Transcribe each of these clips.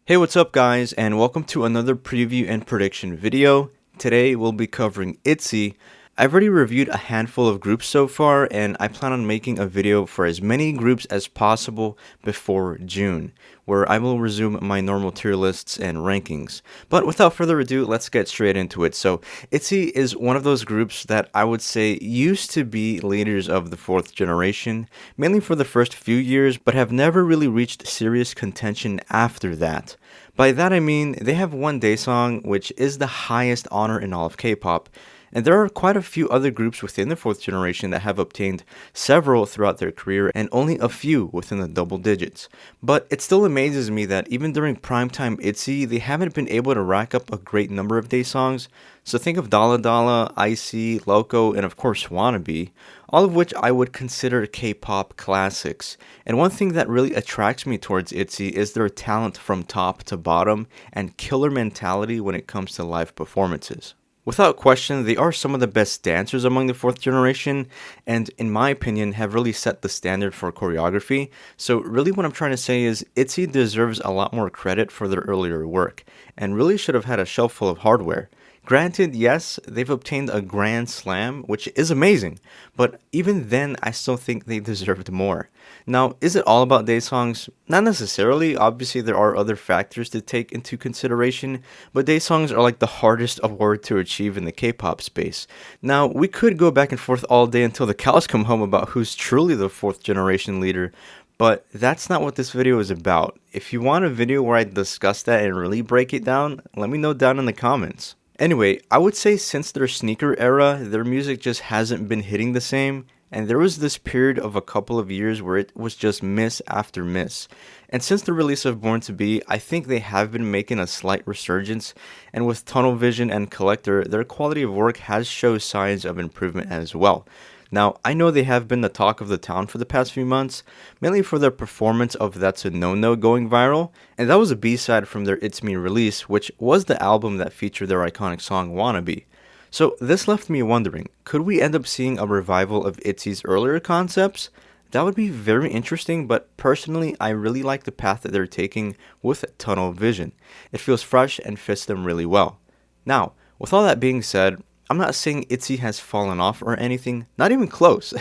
Hey, what's up guys, and welcome to another preview and prediction video. Today we'll be covering ITZY. I've already reviewed a handful of groups so far, and I plan on making a video for as many groups as possible before June, where I will resume my normal tier lists and rankings. But without further ado, let's get straight into it. So, ITZY is one of those groups that I would say used to be leaders of the fourth generation, mainly for the first few years, but have never really reached serious contention after that. By that I mean, they have one Daesang, which is the highest honor in all of K-pop, and there are quite a few other groups within the fourth generation that have obtained several throughout their career and only a few within the double digits. But it still amazes me that even during primetime ITZY, they haven't been able to rack up a great number of Daesangs. So think of Dala Dala, ITZY, Loco, and of course Wannabe, all of which I would consider K-pop classics. And one thing that really attracts me towards ITZY is their talent from top to bottom and killer mentality when it comes to live performances. Without question, they are some of the best dancers among the fourth generation, and in my opinion, have really set the standard for choreography. So really what I'm trying to say is ITZY deserves a lot more credit for their earlier work, and really should have had a shelf full of hardware. Granted, yes, they've obtained a Grand Slam, which is amazing, but even then, I still think they deserved more. Now, is it all about Daesangs? Not necessarily. Obviously, there are other factors to take into consideration, but Daesangs are like the hardest award to achieve in the K-pop space. Now, we could go back and forth all day until the cows come home about who's truly the fourth generation leader, but that's not what this video is about. If you want a video where I discuss that and really break it down, let me know down in the comments. Anyway, I would say since their sneaker era, their music just hasn't been hitting the same, and there was this period of a couple of years where it was just miss after miss. And since the release of Born to Be, I think they have been making a slight resurgence, and with Tunnel Vision and Collector, their quality of work has shown signs of improvement as well. Now, I know they have been the talk of the town for the past few months, mainly for their performance of That's a No-No going viral, and that was a B-side from their It's Me release, which was the album that featured their iconic song Wannabe. So this left me wondering, could we end up seeing a revival of ITZY's earlier concepts? That would be very interesting, but personally, I really like the path that they're taking with Tunnel Vision. It feels fresh and fits them really well. Now, with all that being said, I'm not saying ITZY has fallen off or anything, not even close.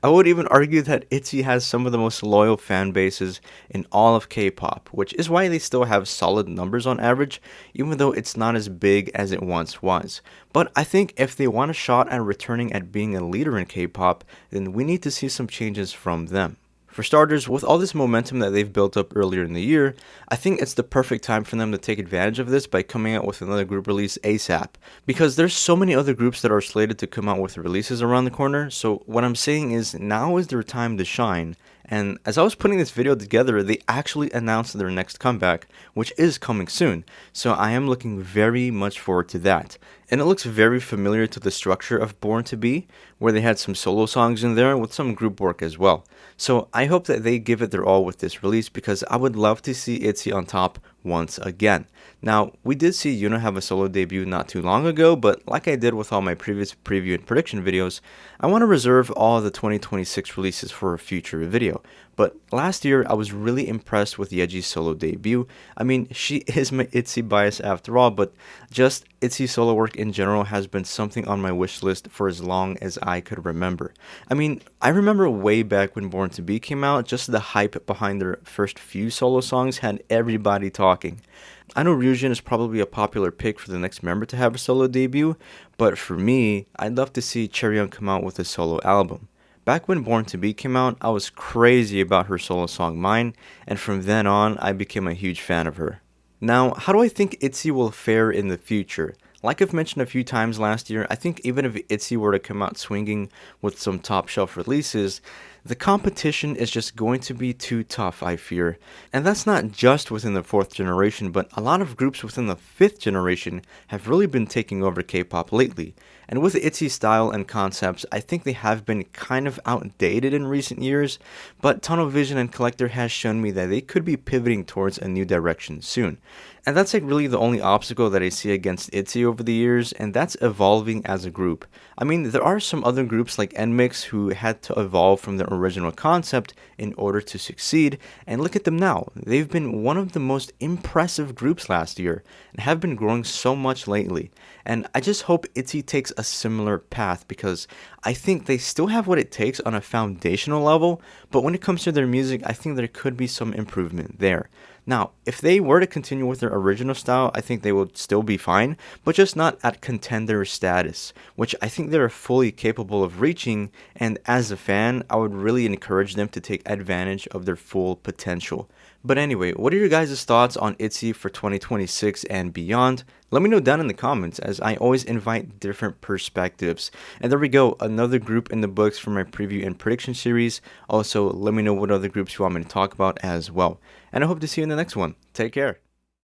I would even argue that ITZY has some of the most loyal fan bases in all of K-pop, which is why they still have solid numbers on average, even though it's not as big as it once was. But I think if they want a shot at returning at being a leader in K-pop, then we need to see some changes from them. For starters, with all this momentum that they've built up earlier in the year, I think it's the perfect time for them to take advantage of this by coming out with another group release ASAP. Because there's so many other groups that are slated to come out with releases around the corner, so what I'm saying is now is their time to shine. And as I was putting this video together, they actually announced their next comeback, which is coming soon. So I am looking very much forward to that. And it looks very familiar to the structure of Born to Be, where they had some solo songs in there with some group work as well. So I hope that they give it their all with this release because I would love to see ITZY on top once again. Now, we did see Yuna have a solo debut not too long ago, but like I did with all my previous preview and prediction videos, I want to reserve all the 2026 releases for a future video. But last year, I was really impressed with Yeji's solo debut. I mean, she is my ITZY bias after all, but just ITZY solo work in general has been something on my wish list for as long as I could remember. I mean, I remember way back when Born to Be came out, just the hype behind their first few solo songs had everybody talking. I know Ryujin is probably a popular pick for the next member to have a solo debut, but for me, I'd love to see Chaeryeong come out with a solo album. Back when Born to Be came out, I was crazy about her solo song Mine, and from then on, I became a huge fan of her. Now, how do I think ITZY will fare in the future? Like I've mentioned a few times last year, I think even if ITZY were to come out swinging with some top shelf releases, the competition is just going to be too tough, I fear. And that's not just within the fourth generation, but a lot of groups within the fifth generation have really been taking over K-pop lately. And with ITZY's style and concepts, I think they have been kind of outdated in recent years, but Tunnel Vision and Collector has shown me that they could be pivoting towards a new direction soon. And that's like really the only obstacle that I see against ITZY over the years, and that's evolving as a group. I mean, there are some other groups like NMIX who had to evolve from their original concept in order to succeed, and look at them now. They've been one of the most impressive groups last year and have been growing so much lately. And I just hope ITZY takes a similar path because I think they still have what it takes on a foundational level, but when it comes to their music, I think there could be some improvement there. Now, if they were to continue with their original style, I think they would still be fine, but just not at contender status, which I think they're fully capable of reaching, and as a fan, I would really encourage them to take advantage of their full potential. But anyway, what are your guys' thoughts on ITZY for 2026 and beyond? Let me know down in the comments, as I always invite different perspectives. And there we go, another group in the books for my preview and prediction series. Also, let me know what other groups you want me to talk about as well. And I hope to see you in the next one. Take care.